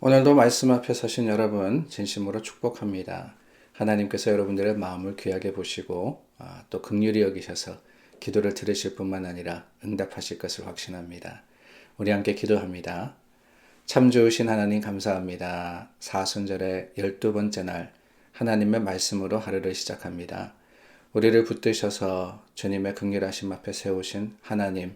오늘도 말씀 앞에 서신 여러분 진심으로 축복합니다. 하나님께서 여러분들의 마음을 귀하게 보시고 또 긍휼히 여기셔서 기도를 들으실 뿐만 아니라 응답하실 것을 확신합니다. 우리 함께 기도합니다. 참 좋으신 하나님 감사합니다. 사순절의 12번째 날 하나님의 말씀으로 하루를 시작합니다. 우리를 붙드셔서 주님의 긍휼하심 앞에 세우신 하나님,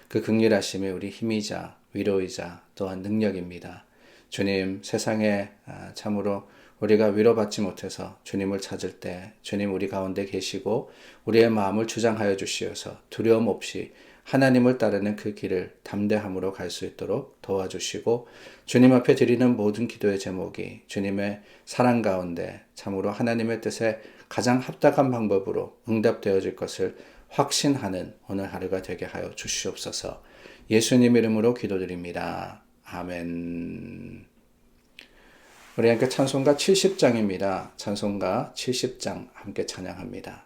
그 긍휼하심이 우리 힘이자 위로이자 또한 능력입니다. 주님, 세상에 참으로 우리가 위로받지 못해서 주님을 찾을 때 주님 우리 가운데 계시고 우리의 마음을 주장하여 주시어서 두려움 없이 하나님을 따르는 그 길을 담대함으로 갈 수 있도록 도와주시고 주님 앞에 드리는 모든 기도의 제목이 주님의 사랑 가운데 참으로 하나님의 뜻에 가장 합당한 방법으로 응답되어질 것을 확신하는 오늘 하루가 되게 하여 주시옵소서. 예수님 이름으로 기도드립니다. 아멘. 우리 함께 찬송가 70장입니다. 찬송가 70장 함께 찬양합니다.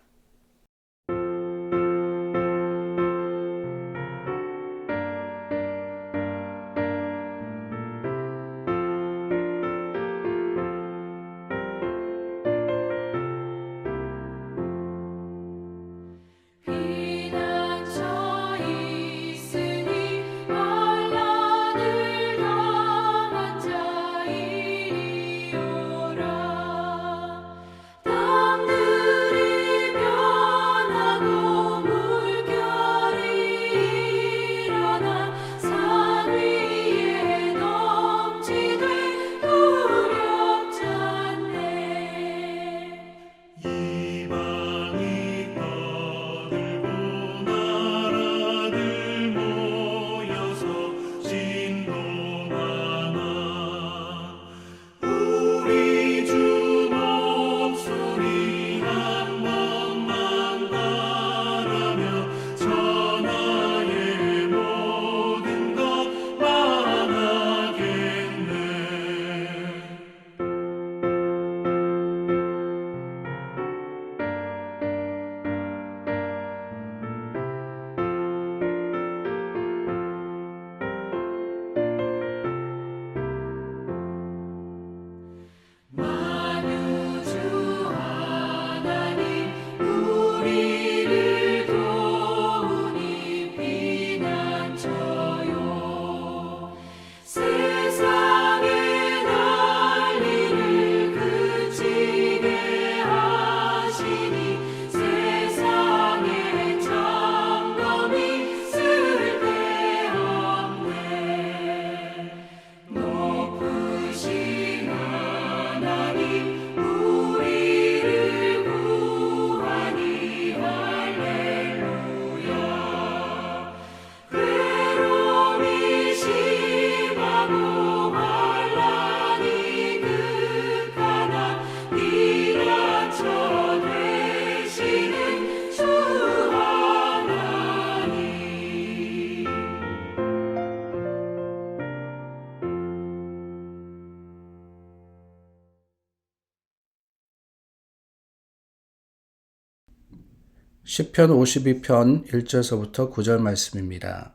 시편 52편 1절서부터 9절 말씀입니다.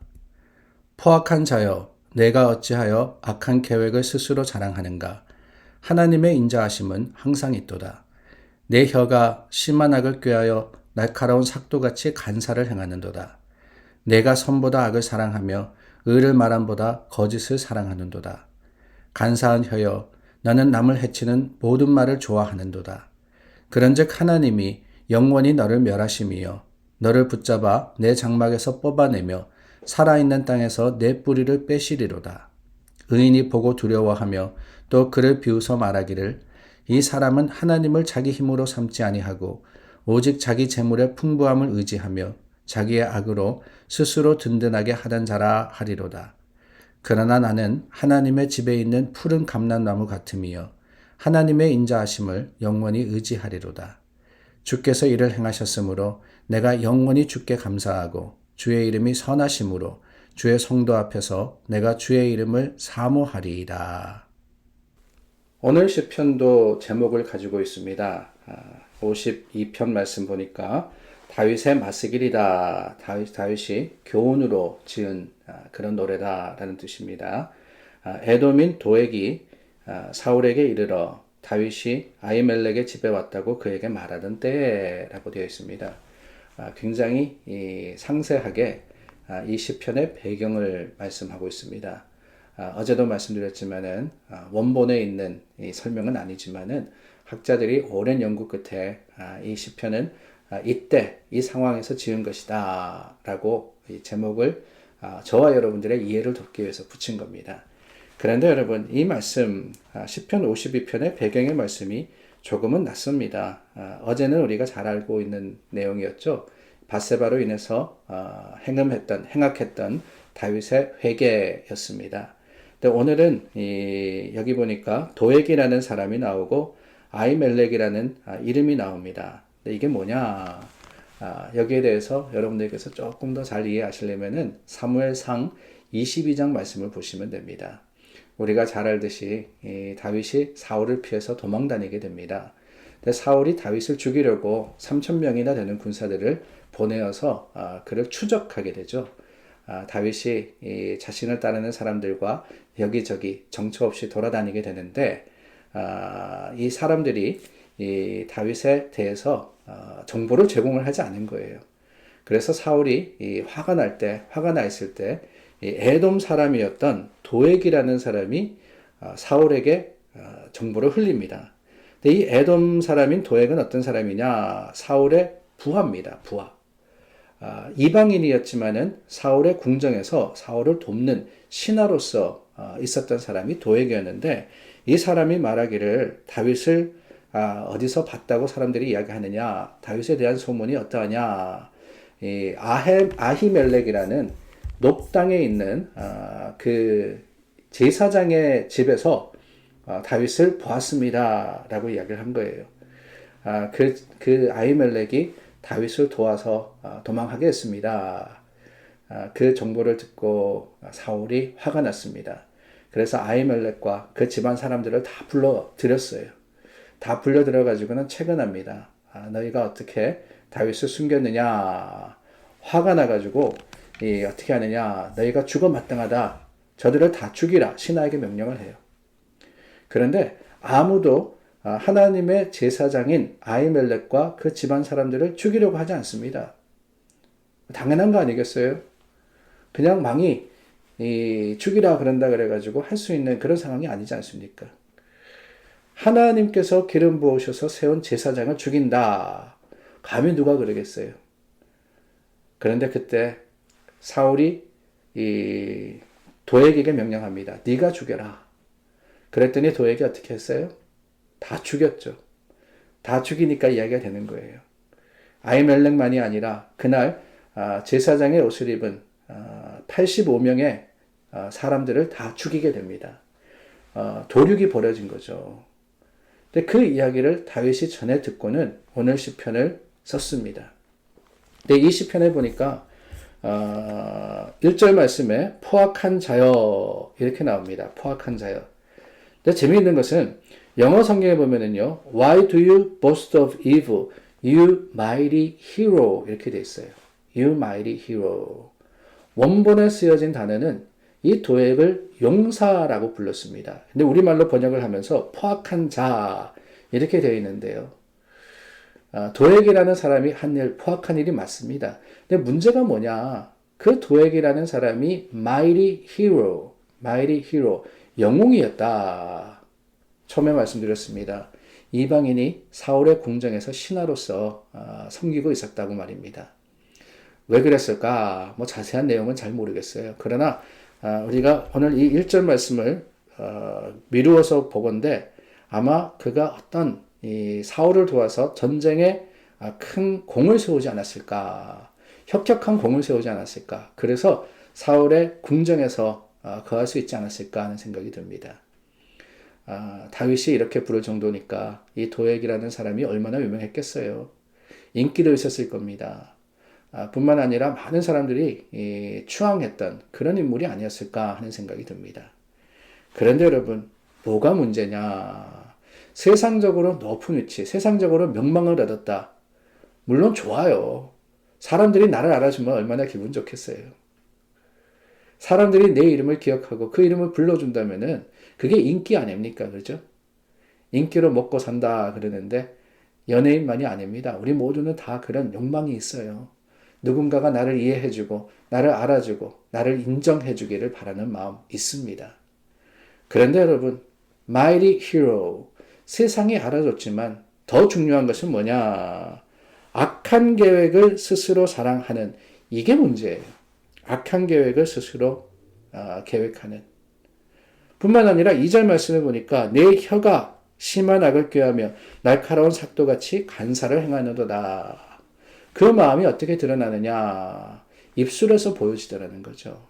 포악한 자여, 내가 어찌하여 악한 계획을 스스로 자랑하는가? 하나님의 인자하심은 항상 있도다. 내 혀가 심한 악을 꾀하여 날카로운 삭도같이 간사를 행하는도다. 내가 선보다 악을 사랑하며 의를 말함보다 거짓을 사랑하는도다. 간사한 혀여, 나는 남을 해치는 모든 말을 좋아하는도다. 그런즉 하나님이 영원히 너를 멸하심이여 너를 붙잡아 내 장막에서 뽑아내며 살아있는 땅에서 내 뿌리를 빼시리로다. 의인이 보고 두려워하며 또 그를 비웃어 말하기를 이 사람은 하나님을 자기 힘으로 삼지 아니하고 오직 자기 재물의 풍부함을 의지하며 자기의 악으로 스스로 든든하게 하던 자라 하리로다. 그러나 나는 하나님의 집에 있는 푸른 감람나무 같음이여 하나님의 인자하심을 영원히 의지하리로다. 주께서 이를 행하셨으므로 내가 영원히 주께 감사하고 주의 이름이 선하심으로 주의 성도 앞에서 내가 주의 이름을 사모하리이다. 오늘 시편도 제목을 가지고 있습니다. 52편 말씀 보니까 다윗의 마스길이다. 다윗이 교훈으로 지은 그런 노래다라는 뜻입니다. 에돔인 도액이 사울에게 이르러 다윗이 아히멜렉의 집에 왔다고 그에게 말하던 때라고 되어 있습니다. 굉장히 상세하게 이 시편의 배경을 말씀하고 있습니다. 어제도 말씀드렸지만은 원본에 있는 이 설명은 아니지만은 학자들이 오랜 연구 끝에 이 시편은 이때 이 상황에서 지은 것이다 라고 이 제목을 저와 여러분들의 이해를 돕기 위해서 붙인 겁니다. 그런데 여러분 이 말씀 시편 52편의 배경의 말씀이 조금은 낯섭니다. 어제는 우리가 잘 알고 있는 내용이었죠. 밧세바로 인해서 행악했던 다윗의 회개였습니다. 근데 오늘은 여기 보니까 도액이라는 사람이 나오고 아히멜렉이라는 이름이 나옵니다. 근데 이게 뭐냐? 여기에 대해서 여러분들께서 조금 더 잘 이해하시려면은 사무엘상 22장 말씀을 보시면 됩니다. 우리가 잘 알듯이 다윗이 사울을 피해서 도망 다니게 됩니다. 근데 사울이 다윗을 죽이려고 3,000명이나 되는 군사들을 보내어서 그를 추적하게 되죠. 다윗이 자신을 따르는 사람들과 여기저기 정처 없이 돌아다니게 되는데 이 사람들이 이 다윗에 대해서 정보를 제공을 하지 않은 거예요. 그래서 사울이 화가 나 있을 때 에돔 사람이었던 도액이라는 사람이 사울에게 정보를 흘립니다. 근데 이 에돔 사람인 도액은 어떤 사람이냐? 사울의 부하입니다. 부하. 이방인이었지만은 사울의 궁정에서 사울을 돕는 신하로서 있었던 사람이 도액이었는데 이 사람이 말하기를 다윗을 어디서 봤다고 사람들이 이야기하느냐? 다윗에 대한 소문이 어떠하냐? 이 아히멜렉이라는 높 땅에 있는 그 제사장의 집에서 다윗을 보았습니다라고 이야기를 한 거예요. 그 아히멜렉이 다윗을 도와서 도망하게 했습니다. 그 정보를 듣고 사울이 화가 났습니다. 그래서 아히멜렉과 그 집안 사람들을 다 불러들였어요. 다 불려들어가지고는 채근합니다. 너희가 어떻게 다윗을 숨겼느냐? 화가 나가지고 어떻게 하느냐? 너희가 죽어 마땅하다. 저들을 다 죽이라. 신하에게 명령을 해요. 그런데 아무도 하나님의 제사장인 아히멜렉과 그 집안 사람들을 죽이려고 하지 않습니다. 당연한 거 아니겠어요? 그냥 망이 죽이라 그런다 그래가지고 할 수 있는 그런 상황이 아니지 않습니까? 하나님께서 기름 부으셔서 세운 제사장을 죽인다. 감히 누가 그러겠어요? 그런데 그때 사울이 도액에게 명령합니다. 네가 죽여라. 그랬더니 도액이 어떻게 했어요? 다 죽였죠. 다 죽이니까 이야기가 되는 거예요. 아히멜렉만이 아니라 그날 제사장의 옷을 입은 85명의 사람들을 다 죽이게 됩니다. 도륙이 벌어진 거죠. 근데 그 이야기를 다윗이 전에 듣고는 오늘 시편을 썼습니다. 근데 이 시편에 보니까 1절 말씀에 포악한 자여 이렇게 나옵니다. 포악한 자여. 근데 재미있는 것은 영어 성경에 보면은요, Why do you boast of evil, you mighty hero 이렇게 돼 있어요. You mighty hero. 원본에 쓰여진 단어는 이 도액을 용사라고 불렀습니다. 근데 우리말로 번역을 하면서 포악한 자 이렇게 되어 있는데요. 도액이라는 사람이 한 일, 포악한 일이 맞습니다. 근데 문제가 뭐냐? 그 도액이라는 사람이 mighty hero, 영웅이었다. 처음에 말씀드렸습니다. 이방인이 사울의 궁정에서 신하로서 섬기고 있었다고 말입니다. 왜 그랬을까? 뭐 자세한 내용은 잘 모르겠어요. 그러나 우리가 오늘 이 1절 말씀을 미루어서 보건대 아마 그가 어떤 이 사울을 도와서 전쟁에 큰 공을 세우지 않았을까? 혁혁한 공을 세우지 않았을까? 그래서 사울의 궁정에서 거할 수 있지 않았을까 하는 생각이 듭니다. 다윗이 이렇게 부를 정도니까 이 도액이라는 사람이 얼마나 유명했겠어요. 인기도 있었을 겁니다. 뿐만 아니라 많은 사람들이 추앙했던 그런 인물이 아니었을까 하는 생각이 듭니다. 그런데 여러분, 뭐가 문제냐? 세상적으로 높은 위치, 세상적으로 명망을 얻었다. 물론 좋아요. 사람들이 나를 알아주면 얼마나 기분 좋겠어요. 사람들이 내 이름을 기억하고 그 이름을 불러준다면은 그게 인기 아닙니까? 그죠? 인기로 먹고 산다 그러는데 연예인만이 아닙니다. 우리 모두는 다 그런 욕망이 있어요. 누군가가 나를 이해해주고, 나를 알아주고, 나를 인정해주기를 바라는 마음 있습니다. 그런데 여러분, Mighty Hero. 세상이 알아줬지만 더 중요한 것은 뭐냐? 악한 계획을 스스로 사랑하는 이게 문제예요. 악한 계획을 스스로 계획하는. 뿐만 아니라 2절 말씀을 보니까 내 혀가 심한 악을 꾀하며 날카로운 삭도같이 간사를 행하는도다. 그 마음이 어떻게 드러나느냐? 입술에서 보여지더라는 거죠.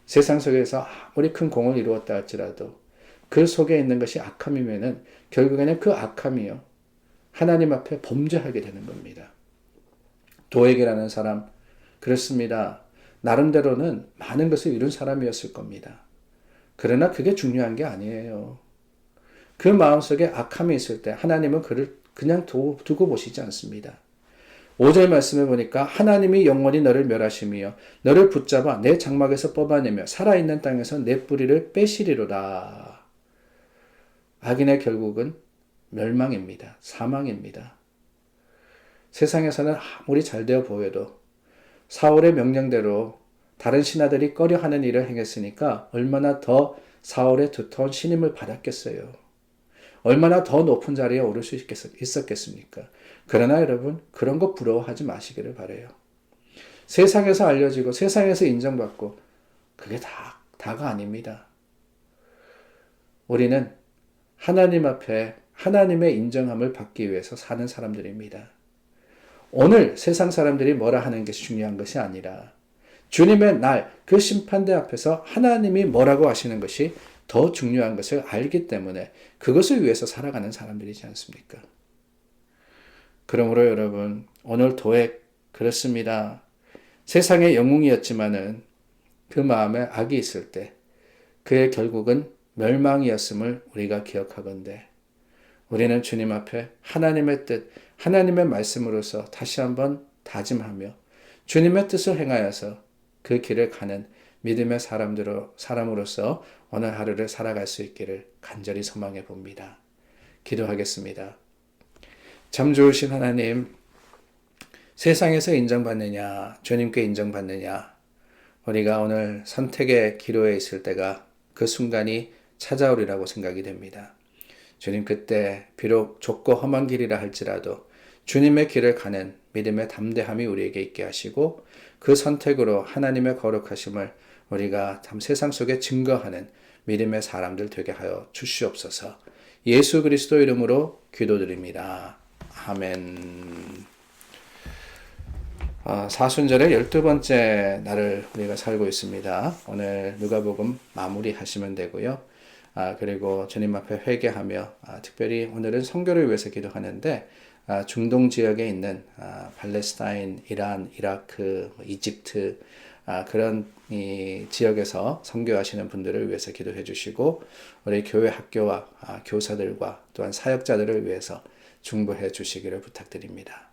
세상 속에서 아무리 큰 공을 이루었다 할지라도 그 속에 있는 것이 악함이면은 결국에는 그 악함이요. 하나님 앞에 범죄하게 되는 겁니다. 도액이라는 사람, 그렇습니다. 나름대로는 많은 것을 이룬 사람이었을 겁니다. 그러나 그게 중요한 게 아니에요. 그 마음속에 악함이 있을 때 하나님은 그를 그냥 두고 보시지 않습니다. 5절 말씀을 보니까 하나님이 영원히 너를 멸하시며 너를 붙잡아 내 장막에서 뽑아내며 살아있는 땅에서 내 뿌리를 빼시리로다. 악인의 결국은 멸망입니다. 사망입니다. 세상에서는 아무리 잘되어 보여도 사울의 명령대로 다른 신하들이 꺼려하는 일을 행했으니까 얼마나 더 사울의 두터운 신임을 받았겠어요. 얼마나 더 높은 자리에 오를 수 있었겠습니까? 그러나 여러분, 그런 거 부러워하지 마시기를 바라요. 세상에서 알려지고 세상에서 인정받고 그게 다가 아닙니다. 우리는 하나님 앞에 하나님의 인정함을 받기 위해서 사는 사람들입니다. 오늘 세상 사람들이 뭐라 하는 것이 중요한 것이 아니라 주님의 날, 그 심판대 앞에서 하나님이 뭐라고 하시는 것이 더 중요한 것을 알기 때문에 그것을 위해서 살아가는 사람들이지 않습니까? 그러므로 여러분, 오늘 도액 그렇습니다. 세상의 영웅이었지만은 그 마음에 악이 있을 때 그의 결국은 멸망이었음을 우리가 기억하건대 우리는 주님 앞에 하나님의 뜻, 하나님의 말씀으로서 다시 한번 다짐하며 주님의 뜻을 행하여서 그 길을 가는 믿음의 사람으로서 오늘 하루를 살아갈 수 있기를 간절히 소망해 봅니다. 기도하겠습니다. 참 좋으신 하나님, 세상에서 인정받느냐, 주님께 인정받느냐, 우리가 오늘 선택의 기로에 있을 때가 그 순간이 찾아오리라고 생각이 됩니다. 주님, 그때 비록 좁고 험한 길이라 할지라도 주님의 길을 가는 믿음의 담대함이 우리에게 있게 하시고 그 선택으로 하나님의 거룩하심을 우리가 참 세상 속에 증거하는 믿음의 사람들 되게 하여 주시옵소서. 예수 그리스도 이름으로 기도드립니다. 아멘. 사순절의 12번째 날을 우리가 살고 있습니다. 오늘 누가복음 마무리하시면 되고요. 그리고 주님 앞에 회개하며 특별히 오늘은 선교를 위해서 기도하는데 중동 지역에 있는 팔레스타인, 이란, 이라크, 이집트 그런 이 지역에서 선교하시는 분들을 위해서 기도해 주시고 우리 교회 학교와 교사들과 또한 사역자들을 위해서 중보해 주시기를 부탁드립니다.